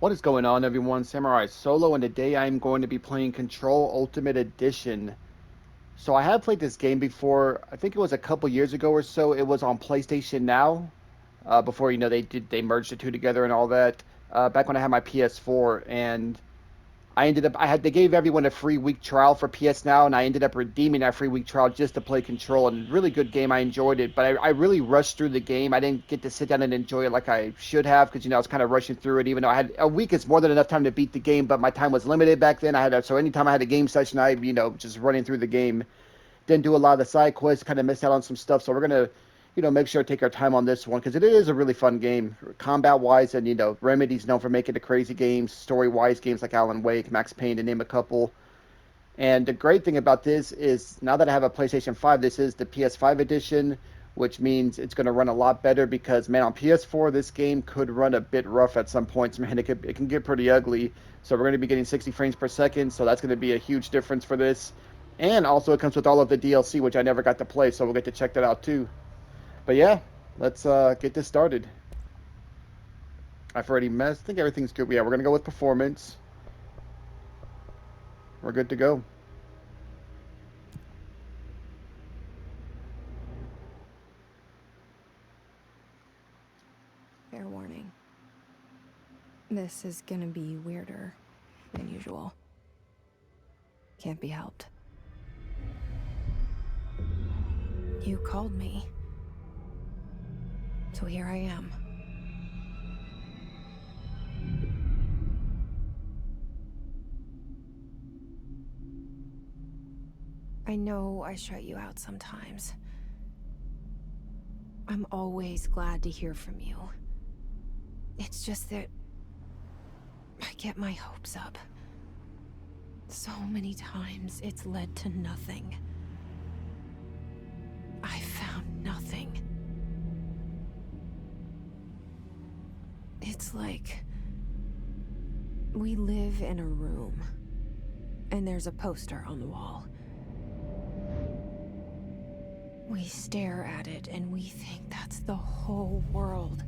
What is going on, everyone? Samurai Solo, and today I'm going to be playing Control Ultimate Edition. So I have played this game before. I think it was a couple years ago or so. It was on PlayStation Now, before they merged the two together and all that. Back when I had my PS4, and they gave everyone a free week trial for PS Now, and I ended up redeeming that free week trial just to play Control. And really good game, I enjoyed it, but I really rushed through the game. I didn't get to sit down and enjoy it like I should have, because I was kind of rushing through it. Even though I had a week, is more than enough time to beat the game, but my time was limited back then. So anytime I had a game session, I just running through the game. Didn't do a lot of the side quests, kind of missed out on some stuff. So we're gonna, make sure to take our time on this one, because it is a really fun game, combat wise, and Remedy's known for making the crazy games, story wise games like Alan Wake, Max Payne, to name a couple. And the great thing about this is now that I have a PlayStation 5, this is the PS5 edition, which means it's going to run a lot better because, man, on PS4, this game could run a bit rough at some points. Man, it can get pretty ugly. So we're going to be getting 60 frames per second, so that's going to be a huge difference for this. And also, it comes with all of the DLC, which I never got to play, so we'll get to check that out too. But yeah, let's get this started. I've already messed. I think everything's good. Yeah, we're going to go with performance. We're good to go. Fair warning. This is gonna be weirder than usual. Can't be helped. You called me. So here I am. I know I shut you out sometimes. I'm always glad to hear from you. It's just that I get my hopes up. So many times it's led to nothing. I found nothing. It's like we live in a room, and there's a poster on the wall. We stare at it and we think that's the whole world.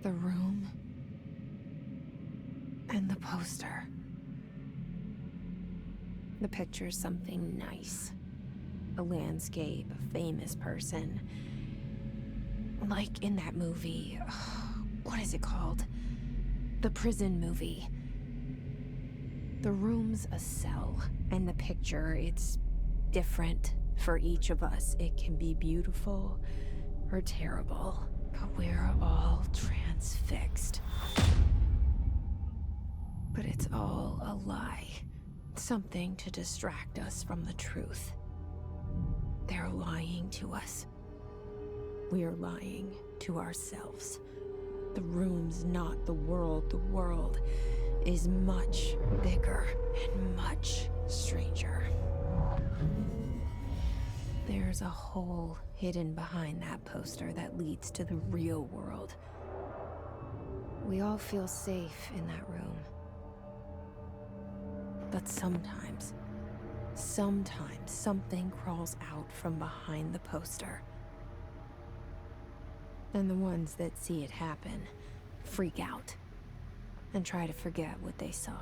The room and the poster. The picture's something nice. A landscape, a famous person. Like in that movie, what is it called? The prison movie. The room's a cell, and the picture, it's different for each of us. It can be beautiful or terrible, but we're all transfixed. But it's all a lie. Something to distract us from the truth. They're lying to us. We're lying to ourselves. The room's not the world. The world is much bigger and much stranger. There's a hole hidden behind that poster that leads to the real world. We all feel safe in that room. But sometimes something crawls out from behind the poster. And the ones that see it happen freak out and try to forget what they saw.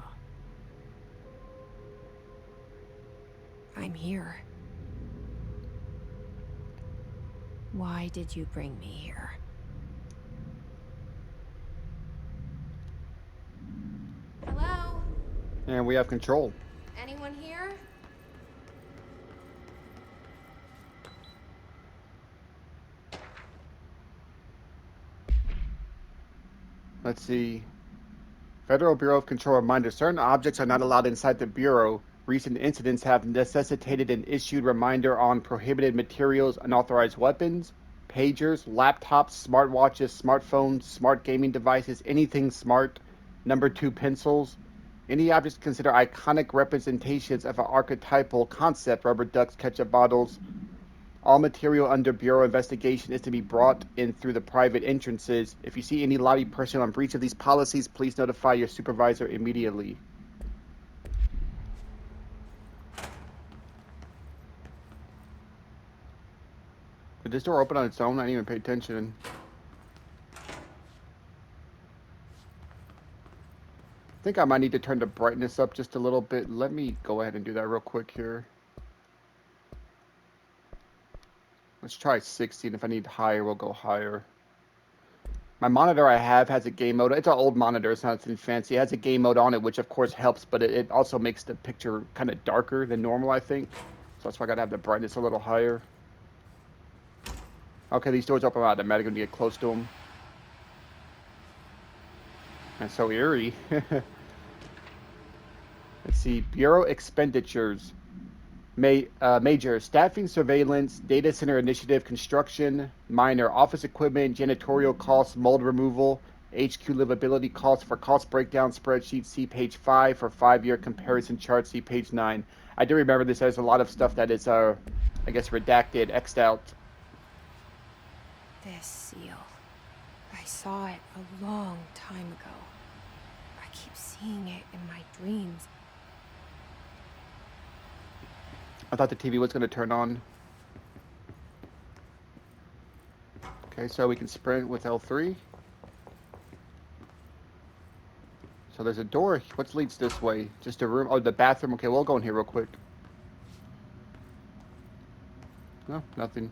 I'm here. Why did you bring me here? Hello? And we have Control. Anyone here? Let's see. Federal Bureau of Control reminder: certain objects are not allowed inside the Bureau. Recent incidents have necessitated an issued reminder on prohibited materials, unauthorized weapons, pagers, laptops, smartwatches, smartphones, smart gaming devices, anything smart. Number 2, pencils. Any objects considered iconic representations of an archetypal concept: rubber ducks, ketchup bottles. All material under Bureau investigation is to be brought in through the private entrances. If you see any lobby personnel on breach of these policies, please notify your supervisor immediately. Did this door open on its own? I didn't even pay attention. think I might need to turn the brightness up just a little bit. Let me go ahead and do that real quick here. Let's try 16. If I need higher, we'll go higher. My monitor I have has a game mode. It's an old monitor. It's not anything fancy. It has a game mode on it, which of course helps, but it also makes the picture kind of darker than normal, I think. So that's why I gotta have the brightness a little higher. Okay, these doors open automatically when you get close to them. That's so eerie. Let's see. Bureau expenditures. Major staffing, surveillance, data center initiative, construction, minor office equipment, janitorial costs, mold removal, HQ livability costs. For cost breakdown spreadsheet, see page 5. For 5-year comparison chart, see page 9. I do remember this has a lot of stuff that is, I guess, redacted, X'd out. This seal. I saw it a long time ago. I keep seeing it in my dreams. I thought the TV was going to turn on. Okay, so we can sprint with L3. So there's a door. What leads this way? Just a room? Oh, the bathroom. Okay, we'll go in here real quick. No, nothing.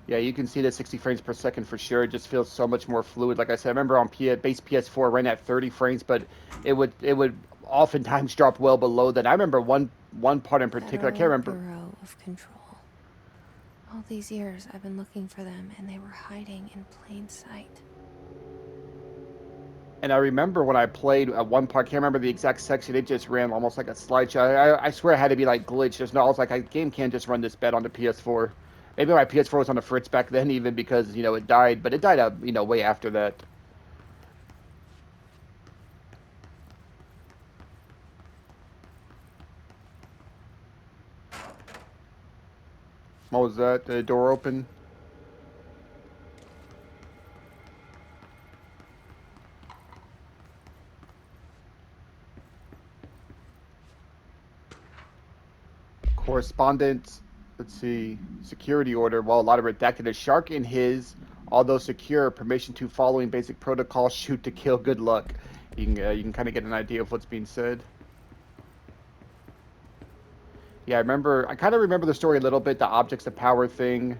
Yeah, you can see that 60 frames per second for sure. It just feels so much more fluid. Like I said, I remember on base PS4 ran at 30 frames, but it would oftentimes drop well below that. I remember one part in particular. I can't remember. Bureau of Control. All these years I've been looking for them, and they were hiding in plain sight. And I remember when I played at one part, I can't remember the exact section, it just ran almost like a slideshow. I swear it had to be like glitched. There's no, I was like, a game can't just run this bad on the PS4. Maybe my PS4 was on the fritz back then even because, you know, it died. But it died out, you know, way after that. What was that? The door open? Correspondence. Let's see. Security order. Well, a lot of redacted. A shark in his, although secure, permission to following basic protocol, shoot to kill. Good luck. You can kind of get an idea of what's being said. Yeah, I kind of remember the story a little bit, the objects of power thing.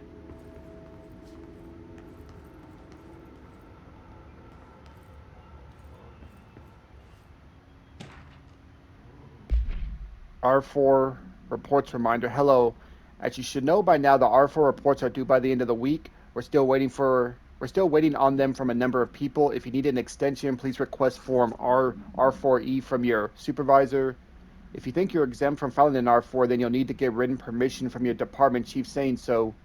R4 reports reminder. Hello. As you should know by now, the R4 reports are due by the end of the week. We're still waiting on them from a number of people. If you need an extension, please request form R4E from your supervisor. If you think you're exempt from filing an R4, then you'll need to get written permission from your department chief saying so.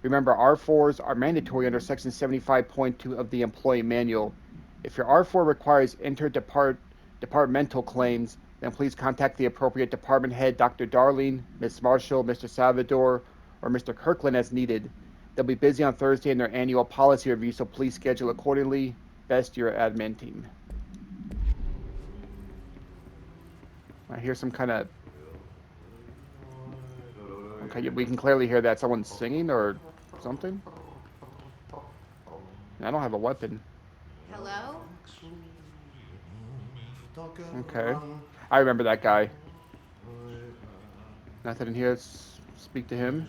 Remember, R4s are mandatory under Section 75.2 of the Employee Manual. If your R4 requires interdepartmental claims, then please contact the appropriate department head, Dr. Darling, Ms. Marshall, Mr. Salvador, or Mr. Kirkland as needed. They'll be busy on Thursday in their annual policy review, so please schedule accordingly. Best, your admin team. I hear some kind of... Okay, we can clearly hear that someone's singing or something. I don't have a weapon. Hello? Okay. I remember that guy. Nothing in here. Speak to him.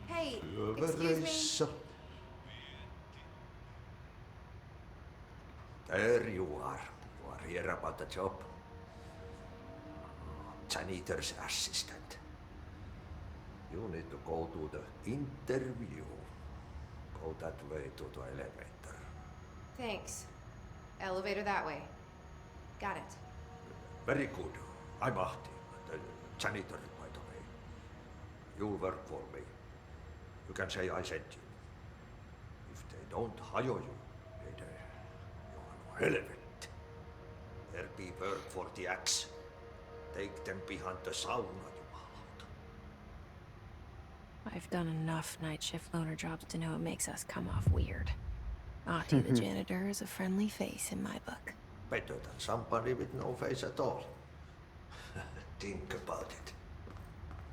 Hey, excuse me. There you are. You are here about the job. Janitor's assistant. You need to go to the interview. Go that way to the elevator. Thanks. Elevator that way. Got it. Very good. I'm Ahti, the janitor, by the way. You'll work for me. You can say I sent you. If they don't hire you, then you are relevant. There be work for the axe. Take them behind the sauna, you out. I've done enough night shift loner jobs to know it makes us come off weird. Ahti the janitor is a friendly face in my book. Better than somebody with no face at all. Think about it.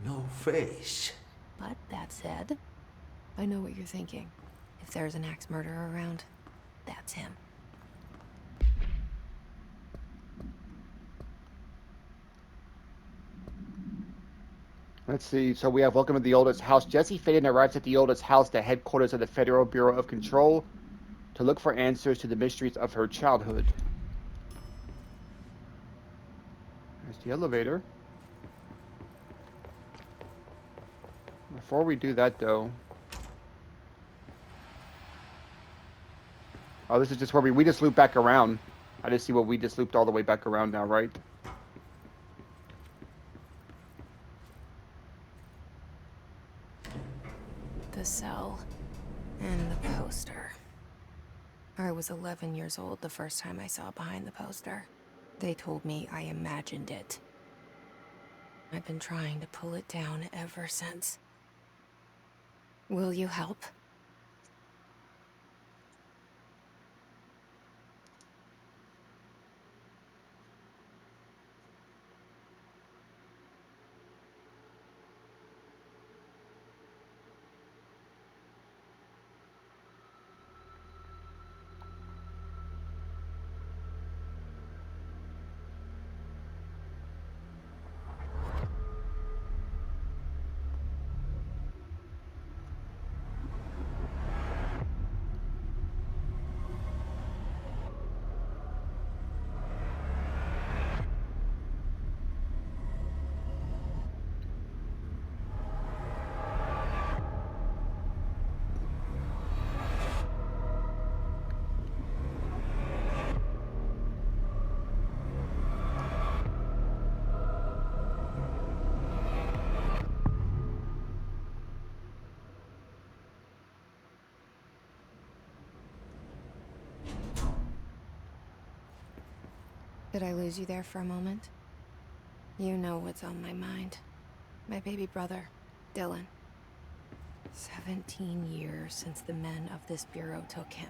No face. But that said, I know what you're thinking. If there's an axe murderer around, that's him. Let's see. So we have welcome to the oldest house. Jesse Faden arrives at the oldest house, the headquarters of the Federal Bureau of Control, to look for answers to the mysteries of her childhood. There's the elevator. Before we do that, though... Oh, this is just where we just loop back around. I just see what we just looped all the way back around now, right? The cell. And the poster. I was 11 years old the first time I saw behind the poster. They told me I imagined it. I've been trying to pull it down ever since. Will you help? Did I lose you there for a moment? You know what's on my mind. My baby brother, Dylan. 17 years since the men of this bureau took him.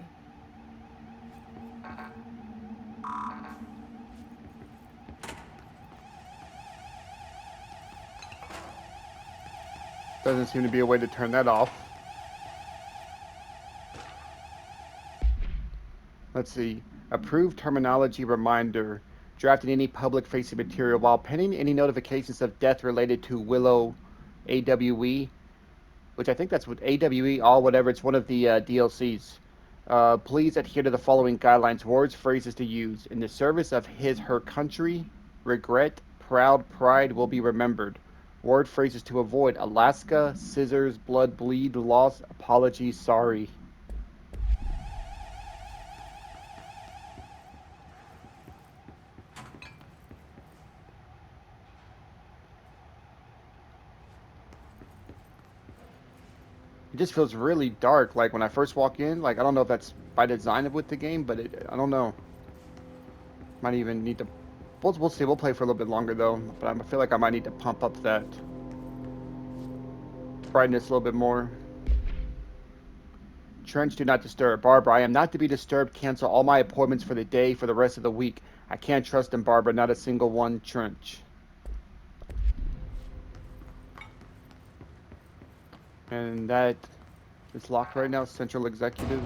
Doesn't seem to be a way to turn that off. Let's see. Approved terminology reminder. Drafting any public-facing material while pending any notifications of death related to Willow AWE, which I think that's what AWE, all whatever, it's one of the DLCs. Please adhere to the following guidelines, words, phrases to use. In the service of her country, regret, proud, pride will be remembered. Word phrases to avoid: Alaska, scissors, blood, bleed, loss, apology, sorry. It just feels really dark. Like when I first walk in, like I don't know if that's by design with the game, but I don't know. Might even need to. We'll see. We'll play for a little bit longer though. But I feel like I might need to pump up that brightness a little bit more. Trench, do not disturb. Barbara, I am not to be disturbed. Cancel all my appointments for the day, for the rest of the week. I can't trust him, Barbara. Not a single one. Trench. And that is locked right now. Central Executive.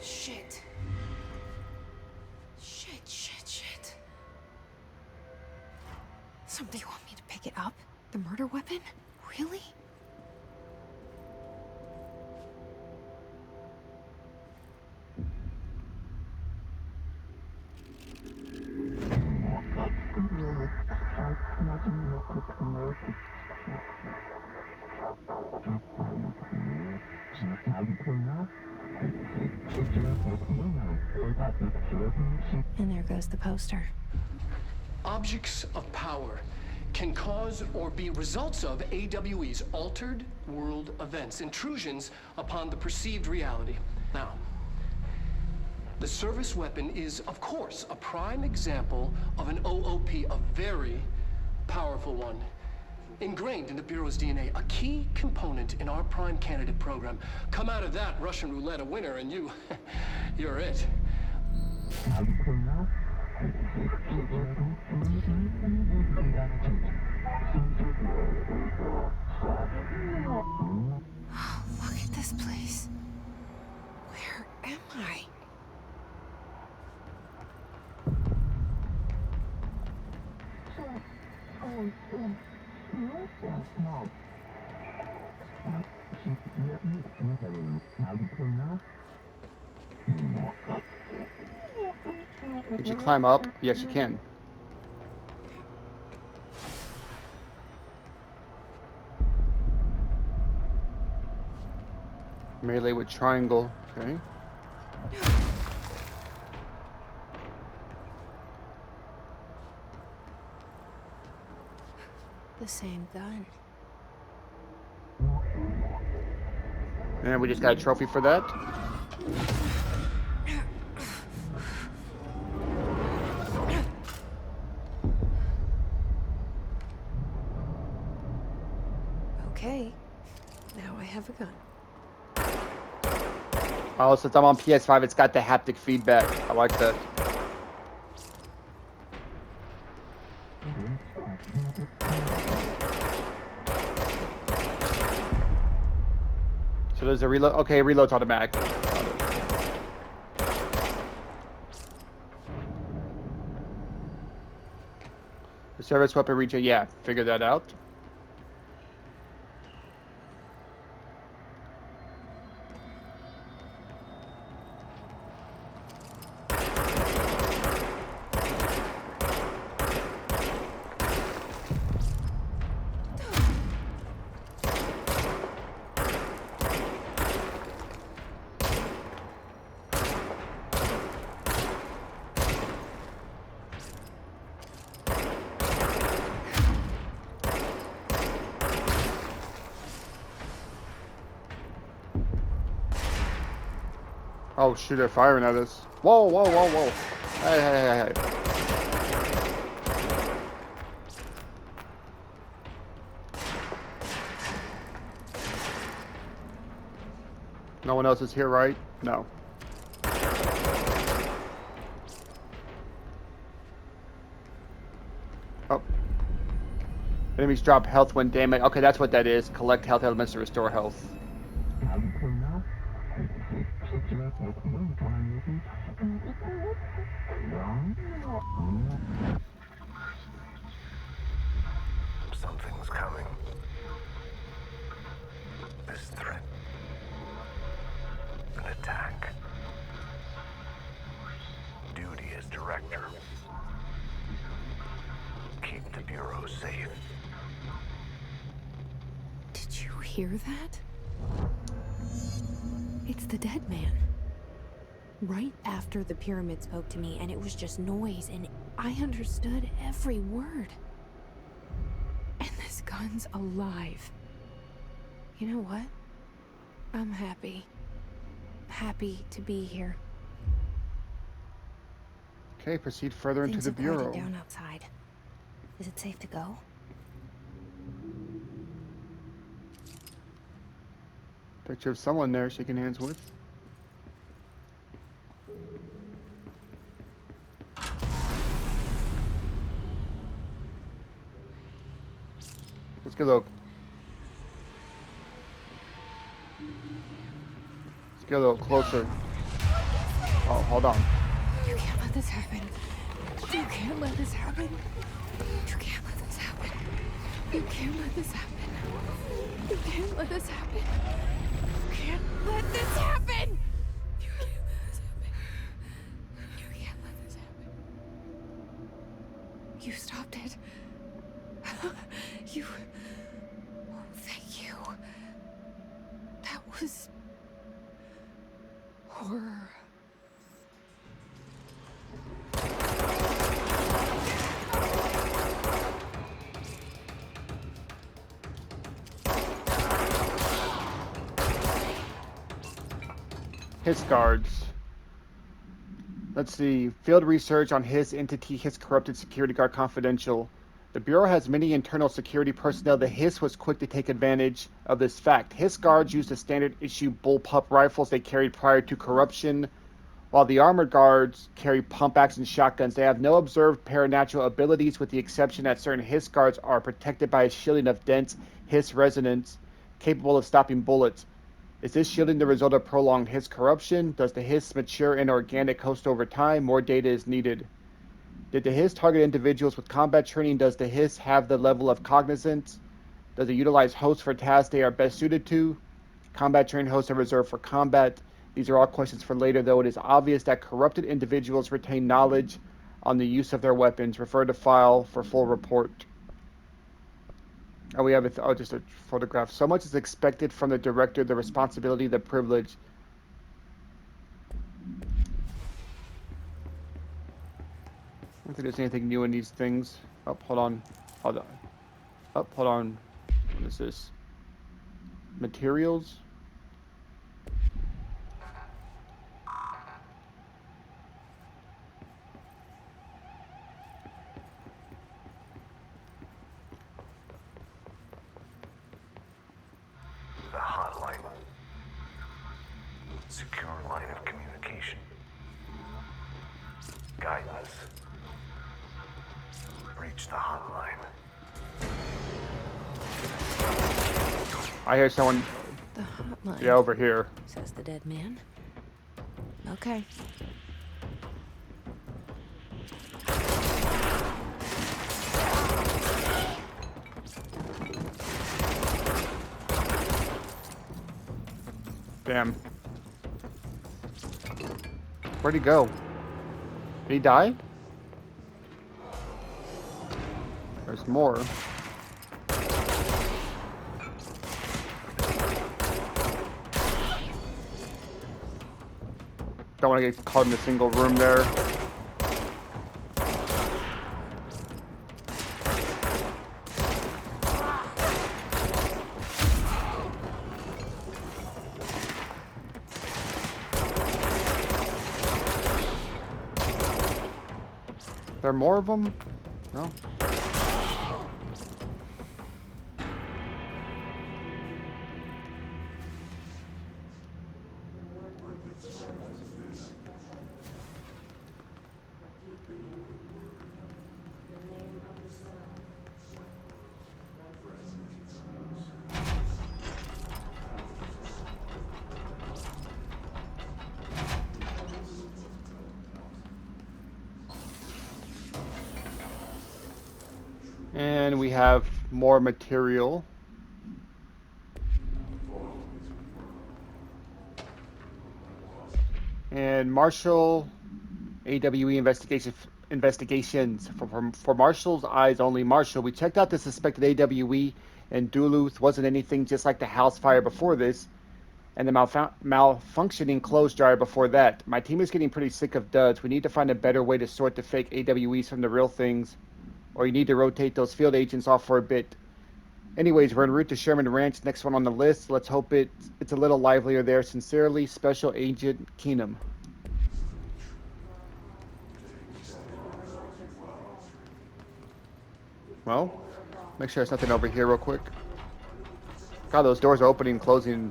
Shit. Shit. Somebody want me to pick it up? The murder weapon? Really? And there goes the poster. Objects of power can cause or be results of AWE's altered world events, intrusions upon the perceived reality. Now, the service weapon is, of course, a prime example of an OOP, a very powerful one. Ingrained in the Bureau's DNA, a key component in our prime candidate program. Come out of that Russian roulette a winner and you're it. Look at this place. Where am I? Did you climb up? Yes, you can. Melee with triangle. Okay. The same gun. And we just got a trophy for that. Okay. Now I have a gun. Oh, since I'm on PS5, it's got the haptic feedback. I like that. So there's a reload. Okay, reload's automatic. The service weapon regen. Yeah, figure that out. Oh shoot, they're firing at us. Whoa, whoa, whoa, whoa. Hey, hey, hey, hey. No one else is here, right? No. Oh. Enemies drop health when damaged. Okay, that's what that is. Collect health elements to restore health. Something's coming. This threat. An attack. Duty as director. Keep the Bureau safe. Did you hear that? It's the dead man. Right after the pyramid spoke to me, and it was just noise, and I understood every word. And this gun's alive. You know what? I'm happy. Happy to be here. Okay, proceed further into Things the have quieted bureau. down outside. Is it safe to go? Picture of someone there shaking hands with. Let's get a little. Let's get a little closer. Oh, hold on. You can't let this happen. You can't let this happen. You can't let this happen. You can't let this happen. You can't let this happen. You can't let this happen. You can't let this happen. You can't let this happen. You stopped it. You. Oh, thank you. That was horror. Hiss guards. Let's see. Field research on Hiss entity Hiss corrupted security guard confidential. The Bureau has many internal security personnel. The Hiss was quick to take advantage of this fact. Hiss guards used the standard issue bullpup rifles they carried prior to corruption, while the armored guards carry pump action shotguns. They have no observed paranatural abilities, with the exception that certain Hiss guards are protected by a shielding of dense Hiss resonance capable of stopping bullets. Is this shielding the result of prolonged Hiss corruption? Does the Hiss mature in organic host over time? More data is needed. Did the HISS target individuals with combat training? Does the HISS have the level of cognizance? Does it utilize hosts for tasks they are best suited to? Combat trained hosts are reserved for combat. These are all questions for later, though it is obvious that corrupted individuals retain knowledge on the use of their weapons. Refer to file for full report. Oh, we have just a photograph. So much is expected from the director, the responsibility, the privilege. I don't think there's anything new in these things. Oh, hold on. Hold on. Oh, hold on. What is this? Materials? The hotline. Secure line of communication. Guidance. Reach the hotline. I hear someone. The hotline. Yeah, over here. Says the dead man. Okay. Damn. Where'd he go? Did he die? There's more. Don't want to get caught in a single room there. There are more of them? No. And we have more material. And Marshall, AWE investigations. For Marshall's eyes only. Marshall, we checked out the suspected AWE, and Duluth wasn't anything just like the house fire before this, and the malfunctioning clothes dryer before that. My team is getting pretty sick of duds. We need to find a better way to sort the fake AWEs from the real things, or you need to rotate those field agents off for a bit. Anyways, we're en route to Sherman Ranch, next one on the list. Let's hope it's a little livelier there. Sincerely, Special Agent Keenum. Well, make sure there's nothing over here real quick. God, those doors are opening and closing.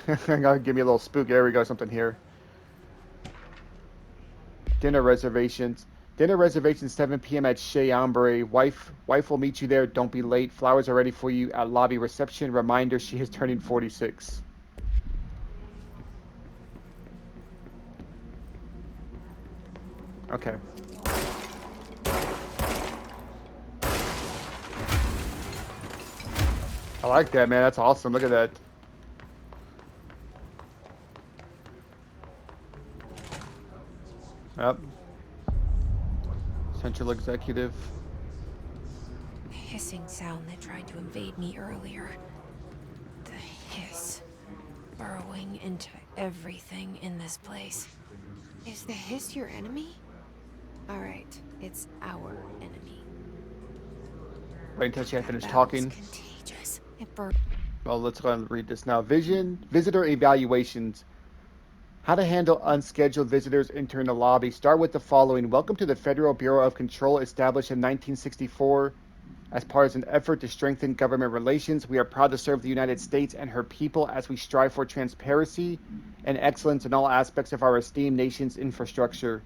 Give me a little spook. There we go, something here. Dinner reservations. Dinner reservations 7 p.m. at Chez Ambre. Wife will meet you there. Don't be late. Flowers are ready for you at lobby reception. Reminder, she is turning 46. Okay. I like that, man. That's awesome. Look at that. Yep. Central Executive. The hissing sound that tried to invade me earlier. The hiss. Burrowing into everything in this place. Is the hiss your enemy? Alright, it's our enemy. Wait until she finished That talking. battle's contagious. It Well, let's go ahead and read this now. Visitor evaluations. How to handle unscheduled visitors entering the lobby. Start with the following. Welcome to the Federal Bureau of Control, established in 1964. As part of an effort to strengthen government relations, we are proud to serve the United States and her people as we strive for transparency and excellence in all aspects of our esteemed nation's infrastructure.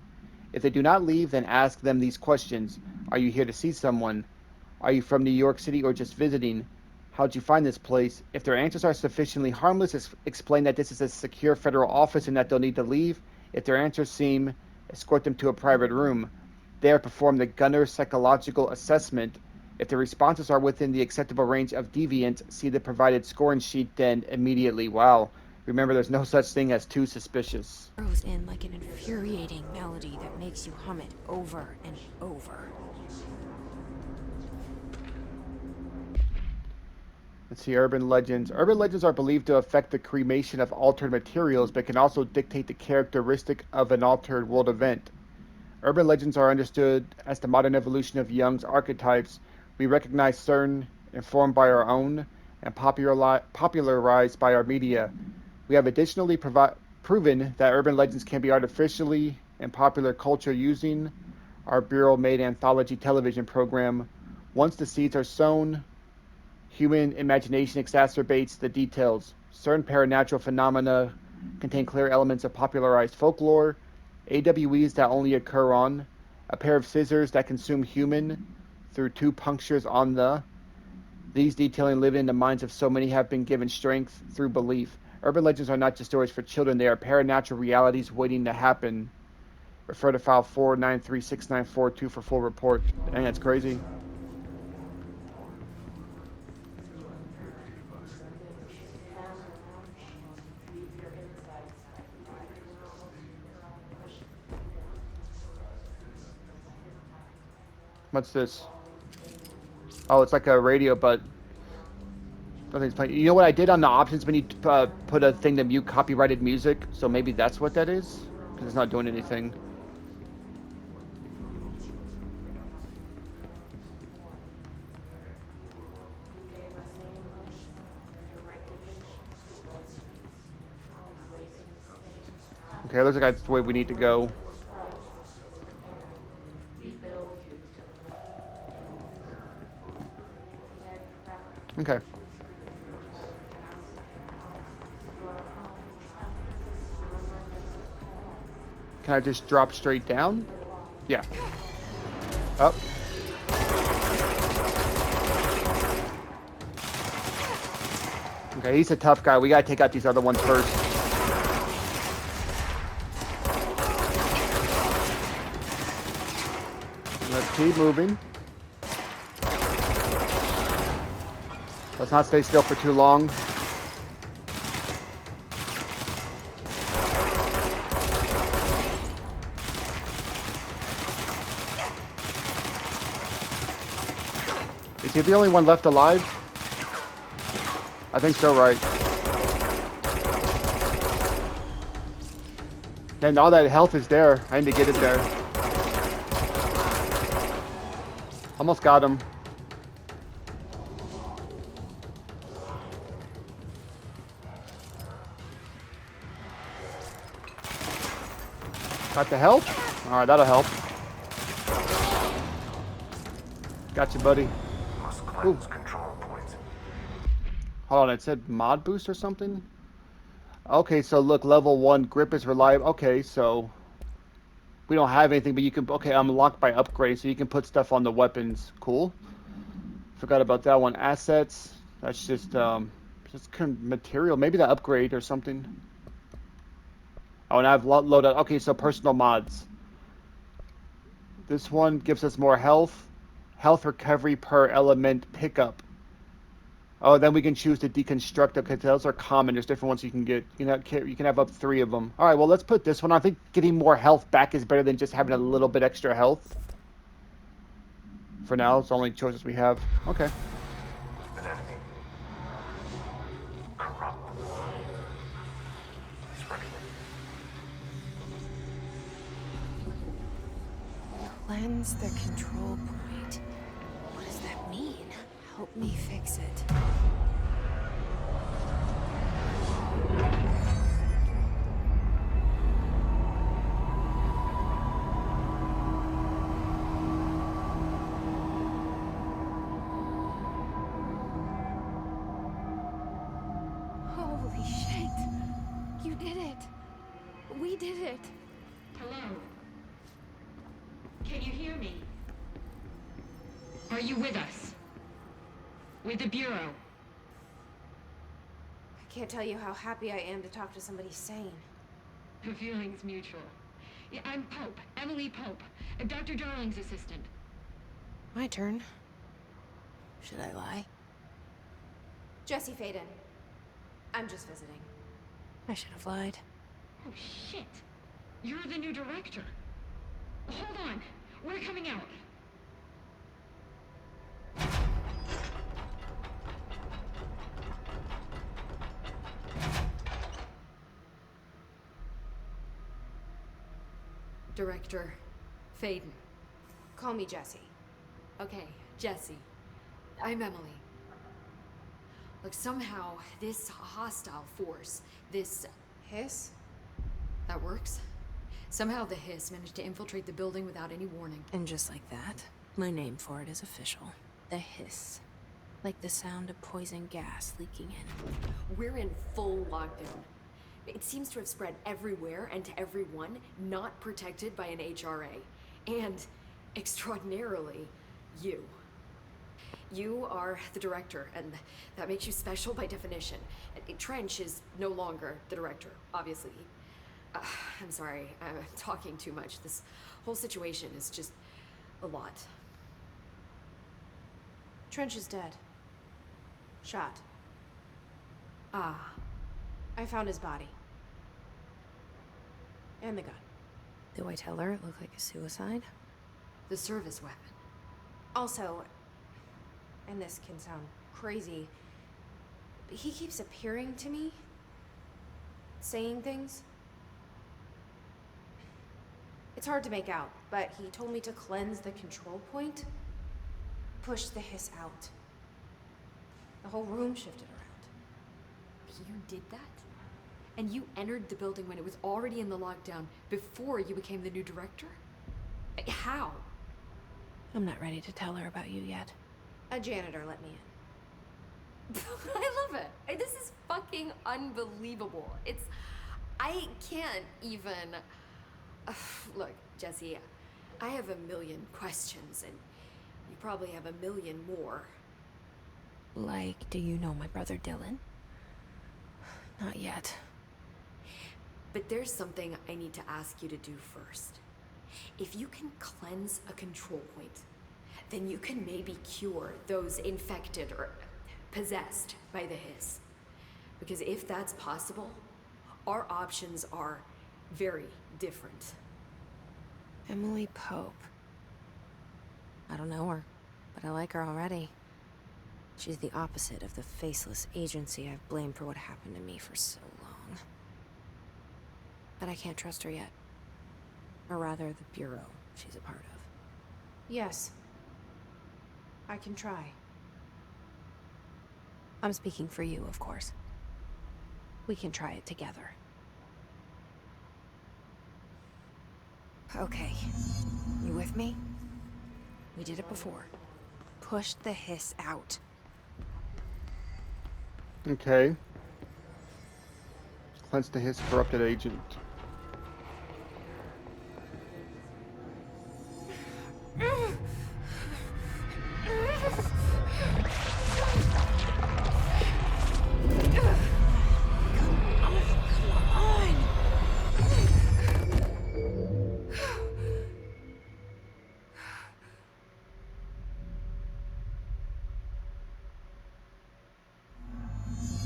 If they do not leave, then ask them these questions. Are you here to see someone? Are you from New York City or just visiting? How'd you find this place? If their answers are sufficiently harmless, explain that this is a secure federal office and that they'll need to leave. If their answers seem, escort them to a private room. there perform the gunner psychological assessment. If the responses are within the acceptable range of deviant, see the provided scoring sheet then immediately. Wow. Remember, there's no such thing as too suspicious. Throws in like an infuriating melody that makes you hum it over and over. Let's see, urban legends. Urban legends are believed to affect the cremation of altered materials, but can also dictate the characteristic of an altered world event. Urban legends are understood as the modern evolution of Jung's archetypes. We recognize certain, informed by our own, and popularized by our media. We have additionally proven that urban legends can be artificially in popular culture using our Bureau-made anthology television program. Once the seeds are sown, human imagination exacerbates the details. Certain paranatural phenomena contain clear elements of popularized folklore, AWEs that only occur on, a pair of scissors that consume human through 2 punctures on the. These detailing live in the minds of so many have been given strength through belief. Urban legends are not just stories for children, they are paranatural realities waiting to happen. Refer to file 4936942 for full report. Dang, that's crazy. What's this? Oh, it's like a radio, but nothing's playing. You know what I did on the options when you put a thing to mute copyrighted music? So maybe that's what that is? Because it's not doing anything. Okay, looks like that's the way we need to go. Okay. Can I just drop straight down? Yeah. Up. Okay, he's a tough guy. We gotta take out these other ones first. Let's keep moving. Let's not stay still for too long. Is he the only one left alive? I think so, right? And all that health is there. I need to get it there. Almost got him. Got the health? Alright, that'll help. Gotcha, buddy. Must cleanse control points. Hold on, it said mod boost or something? Okay, so look, level 1 grip is reliable. Okay, so we don't have anything, but you can, okay, unlocked by upgrade, so you can put stuff on the weapons. Cool. Forgot about that one. Assets, that's just material. Maybe the upgrade or something. Oh, and I've loaded, okay, so personal mods. This one gives us more health. Health recovery per element pickup. Oh, then we can choose to deconstruct it because those are common. There's different ones you can get. You can have up 3 of them. All right, well, let's put this one. I think getting more health back is better than just having a little bit extra health. For now, it's the only choices we have. Okay. An enemy. Corrupt. He's ready. Cleanse the control point. What does that mean? Help me fix it. Holy shit! You did it! We did it! Hello? Can you hear me? Are you with us? With the Bureau? I can't tell you how happy I am to talk to somebody sane. The feeling's mutual. Yeah, I'm Pope. Emily Pope. Dr. Darling's assistant. My turn. Should I lie? Jesse Faden. I'm just visiting. I should have lied. Oh, shit. You're the new director. Hold on. We're coming out. Director Faden. Call me Jesse. Okay, Jesse. I'm Emily. Look, somehow this hostile force, this Hiss? that works. Somehow the Hiss managed to infiltrate the building without any warning. And just like that, my name for it is official. The Hiss. Like the sound of poison gas leaking in. We're in full lockdown. It seems to have spread everywhere and to everyone not protected by an HRA. And, extraordinarily, you. You are the director, and that makes you special by definition. Trench is no longer the director, obviously. I'm sorry, I'm talking too much. This whole situation is just a lot. Trench is dead. Shot. Ah, I found his body. And the gun. Do I tell her it looked like a suicide? the service weapon. Also, and this can sound crazy, but he keeps appearing to me, saying things. It's hard to make out, but he told me to cleanse the control point, push the hiss out. The whole room shifted around. You did that? And you entered the building when it was already in the lockdown before you became the new director? How? I'm not ready to tell her about you yet. A janitor let me in. I love it. This is fucking unbelievable. I can't even... Look, Jesse, I have a million questions, and you probably have a million more. Like, do you know my brother Dylan? Not yet. But there's something I need to ask you to do first. If you can cleanse a control point, then you can maybe cure those infected or possessed by the hiss. Because if that's possible, our options are very different. Emily Pope. I don't know her, but I like her already. She's the opposite of the faceless agency I've blamed for what happened to me for so long. But I can't trust her yet. Or rather, the Bureau she's a part of. Yes. I can try. I'm speaking for you, of course. We can try it together. Okay. You with me? We did it before. Push the hiss out. Okay. Cleanse the hiss corrupted agent.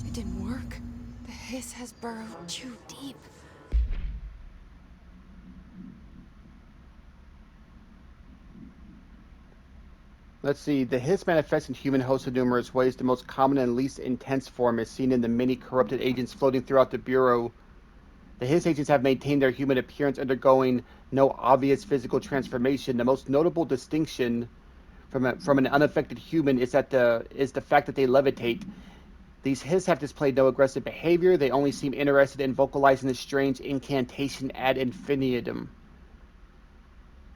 It didn't work. The hiss has burrowed too deep. Let's see. The hiss manifests in human hosts in numerous ways. The most common and least intense form is seen in the many corrupted agents floating throughout the Bureau. The hiss agents have maintained their human appearance, undergoing no obvious physical transformation. The most notable distinction from an unaffected human is the fact that they levitate. These hiss have displayed no aggressive behavior. They only seem interested in vocalizing the strange incantation ad infinitum.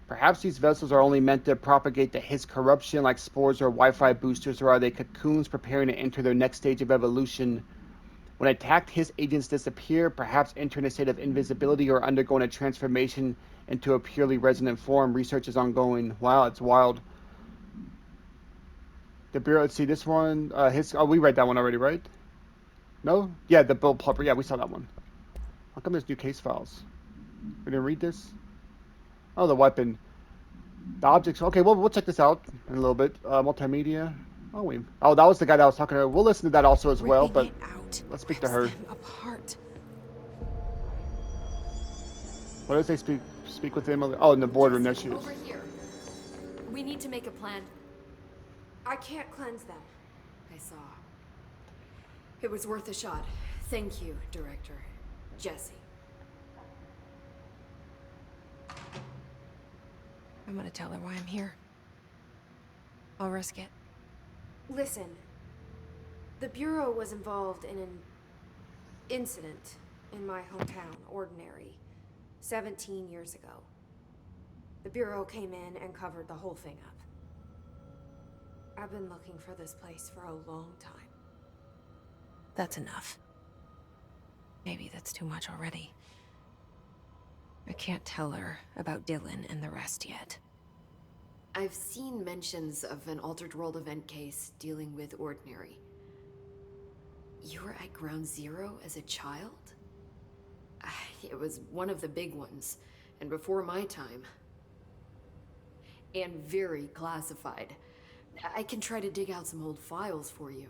Perhaps these vessels are only meant to propagate the hiss corruption like spores or Wi-Fi boosters, or are they cocoons preparing to enter their next stage of evolution? When attacked, hiss agents disappear, perhaps entering a state of invisibility or undergoing a transformation into a purely resonant form. Research is ongoing. Wow, it's wild. The Bureau, let's see, this one, we read that one already, right? No? Yeah, the Bill Plumper, yeah, we saw that one. How come there's new case files? We didn't read this? Oh, the weapon. The objects. Okay, well, we'll check this out in a little bit. Multimedia. Oh, we. Oh, that was the guy that I was talking to. We'll listen to that also as well, Ripping but it out let's speak to rips her. them apart. What does they speak with him? Oh, in the boardroom. There Jesse, she is. over here. We need to make a plan. I can't cleanse them. I saw. It was worth a shot. Thank you, Director. Jesse. I'm gonna tell her why I'm here. I'll risk it. Listen, the Bureau was involved in an incident in my hometown, Ordinary, 17 years ago. The Bureau came in and covered the whole thing up. I've been looking for this place for a long time. That's enough. Maybe that's too much already. I can't tell her about Dylan and the rest yet. I've seen mentions of an Altered World event case dealing with Ordinary. You were at Ground Zero as a child? It was one of the big ones, and before my time. And very classified. I can try to dig out some old files for you.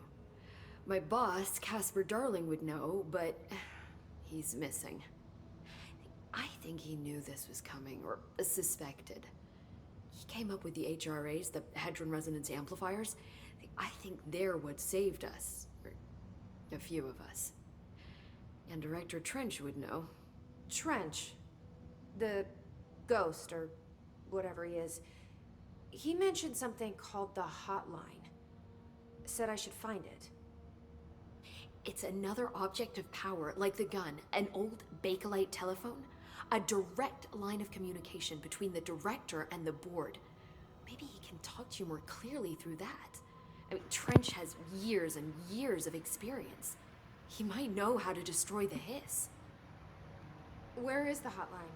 My boss, Casper Darling, would know, but he's missing. I think he knew this was coming, or suspected. He came up with the HRAs, the Hadron Resonance Amplifiers. I think they're what saved us. Or a few of us. And Director Trench would know. Trench, the ghost, or whatever he is, he mentioned something called the Hotline. Said I should find it. It's another object of power, like the gun, an old Bakelite telephone. A direct line of communication between the director and the board. Maybe he can talk to you more clearly through that. I mean, Trench has years and years of experience. He might know how to destroy the Hiss. Where is the hotline?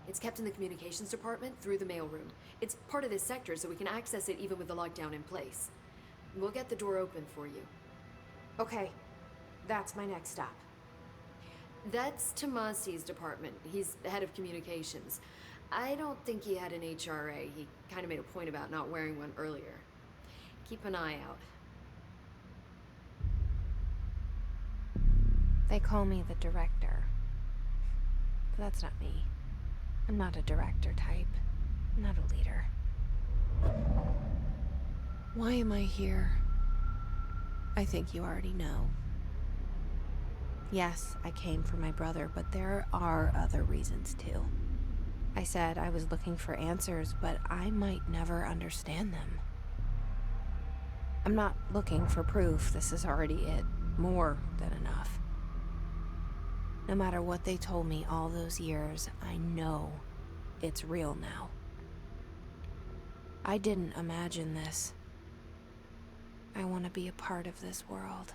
It's kept in the communications department through the mailroom. It's part of this sector, so we can access it even with the lockdown in place. We'll get the door open for you. Okay, that's my next stop. That's Tomasi's department. He's the head of communications. I don't think he had an HRA. He kind of made a point about not wearing one earlier. Keep an eye out. They call me the director. But that's not me. I'm not a director type. I'm not a leader. Why am I here? I think you already know. Yes, I came for my brother, but there are other reasons too. I said I was looking for answers, but I might never understand them. I'm not looking for proof. This is already it. More than enough. No matter what they told me all those years, I know it's real now. I didn't imagine this. I want to be a part of this world.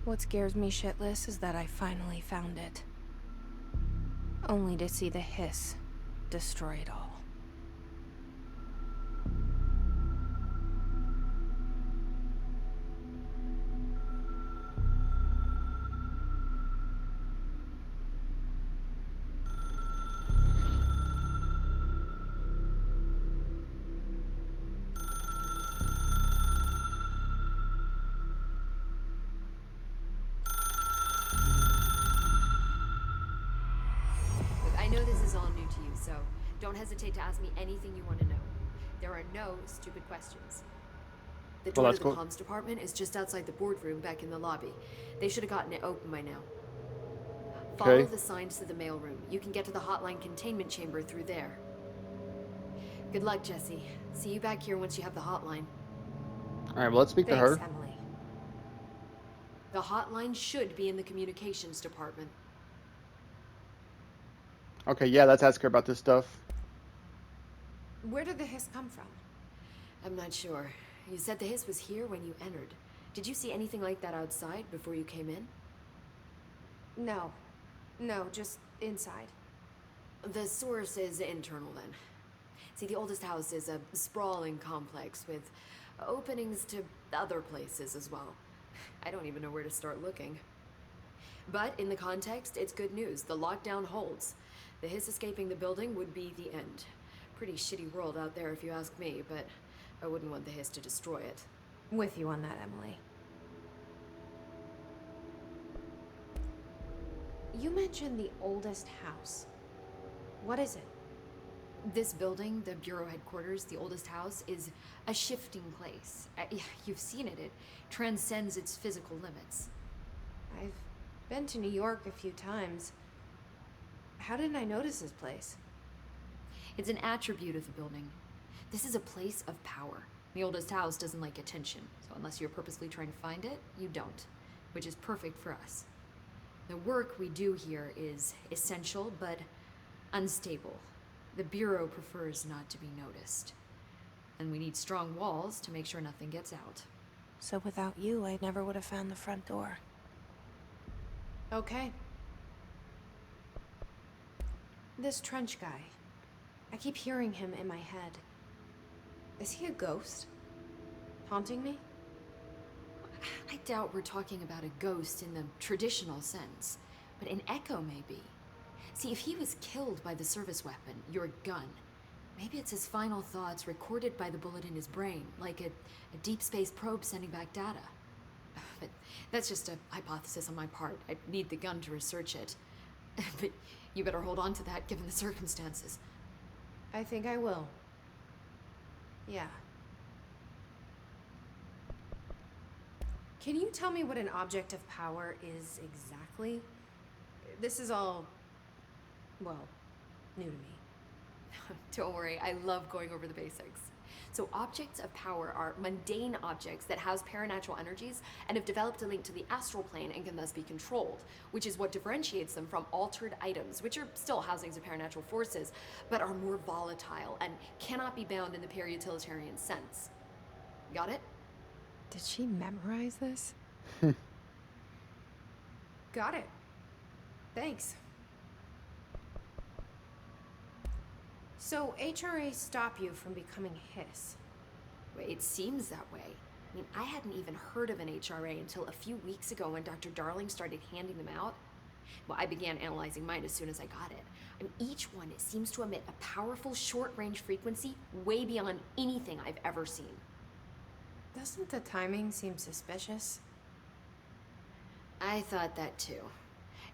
What scares me shitless is that I finally found it. Only to see the Hiss destroy it all. I know this is all new to you, so don't hesitate to ask me anything you want to know. There are no stupid questions. The door that's to the cool. comms department is just outside the boardroom back in the lobby. They should have gotten it open by now. Follow Okay. the signs to the mailroom. You can get to the hotline containment chamber through there. Good luck, Jesse. See you back here once you have the hotline. All right, well, let's speak to Thanks, her. Emily. The hotline should be in the communications department. Okay, yeah, let's ask her about this stuff. Where did the Hiss come from? I'm not sure. You said the Hiss was here when you entered. Did you see anything like that outside before you came in? No. No, just inside. The source is internal then. See, the oldest house is a sprawling complex with openings to other places as well. I don't even know where to start looking. But in the context, it's good news. The lockdown holds. The Hiss escaping the building would be the end. Pretty shitty world out there if you ask me, but I wouldn't want the Hiss to destroy it. With you on that, Emily. You mentioned the oldest house. What is it? This building, the Bureau headquarters, the oldest house, is a shifting place. You've seen it. It transcends its physical limits. I've been to New York a few times. How didn't I notice this place? It's an attribute of the building. This is a place of power. The oldest house doesn't like attention, so unless you're purposely trying to find it, you don't, which is perfect for us. The work we do here is essential, but unstable. The Bureau prefers not to be noticed. And we need strong walls to make sure nothing gets out. So without you, I never would have found the front door. Okay. This Trench guy. I keep hearing him in my head. Is he a ghost? Haunting me? I doubt we're talking about a ghost in the traditional sense, but an echo maybe. See, if he was killed by the service weapon, your gun, maybe it's his final thoughts recorded by the bullet in his brain, like a deep space probe sending back data. But that's just a hypothesis on my part. I need the gun to research it. But you better hold on to that given the circumstances. I think I will. Yeah. Can you tell me what an object of power is exactly? This is all, well, new to me. Don't worry, I love going over the basics. So objects of power are mundane objects that house paranatural energies and have developed a link to the astral plane and can thus be controlled, which is what differentiates them from altered items, which are still housings of paranatural forces, but are more volatile and cannot be bound in the para-utilitarian sense. Got it? Did she memorize this? Got it. Thanks. So, HRA stop you from becoming Hiss? It seems that way. I mean, I hadn't even heard of an HRA until a few weeks ago when Dr. Darling started handing them out. Well, I began analyzing mine as soon as I got it. I mean, each one seems to emit a powerful short-range frequency way beyond anything I've ever seen. Doesn't the timing seem suspicious? I thought that too.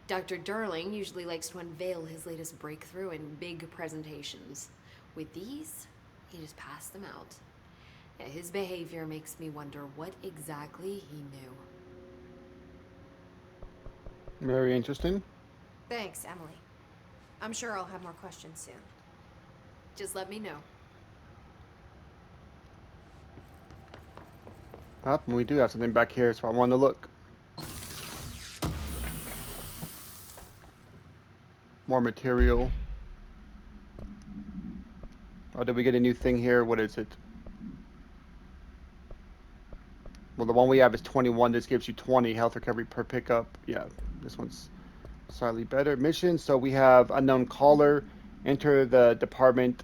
Dr. Darling usually likes to unveil his latest breakthrough in big presentations. With these, he just passed them out. Yeah, his behavior makes me wonder what exactly he knew. Very interesting. Thanks, Emily. I'm sure I'll have more questions soon. Just let me know. Oh, we do have something back here, so I wanted to look. More material. Oh, did we get a new thing here? What is it? Well, the one we have is 21. This gives you 20 health recovery per pickup. Yeah, this one's slightly better. Mission. So we have unknown caller. Enter the department.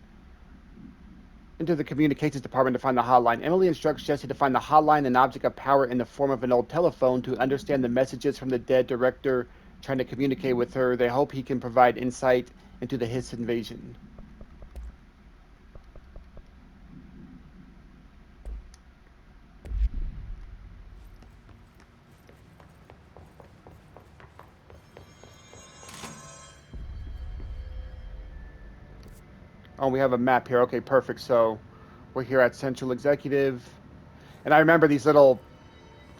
Enter the communications department to find the hotline. Emily instructs Jesse to find the hotline, an object of power in the form of an old telephone, to understand the messages from the dead director trying to communicate with her. They hope he can provide insight into the Hiss invasion. Oh, we have a map here. Okay, perfect. So we're here at Central Executive. And I remember these little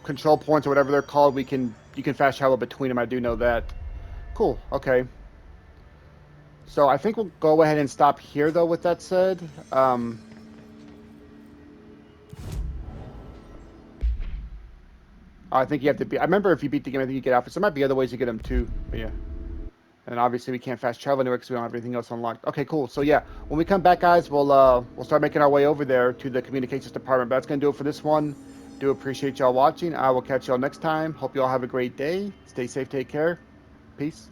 control points or whatever they're called. You can fast travel between them. I do know that. Cool. Okay. So I think we'll go ahead and stop here, though, with that said. I think you have to be... I remember if you beat the game, I think you get outfits. There might be other ways to get them, too. But yeah. And obviously we can't fast travel anywhere because we don't have everything else unlocked. Okay, cool. So yeah, when we come back, guys, we'll start making our way over there to the communications department. But that's going to do it for this one. Do appreciate y'all watching. I will catch y'all next time. Hope y'all have a great day. Stay safe. Take care. Peace.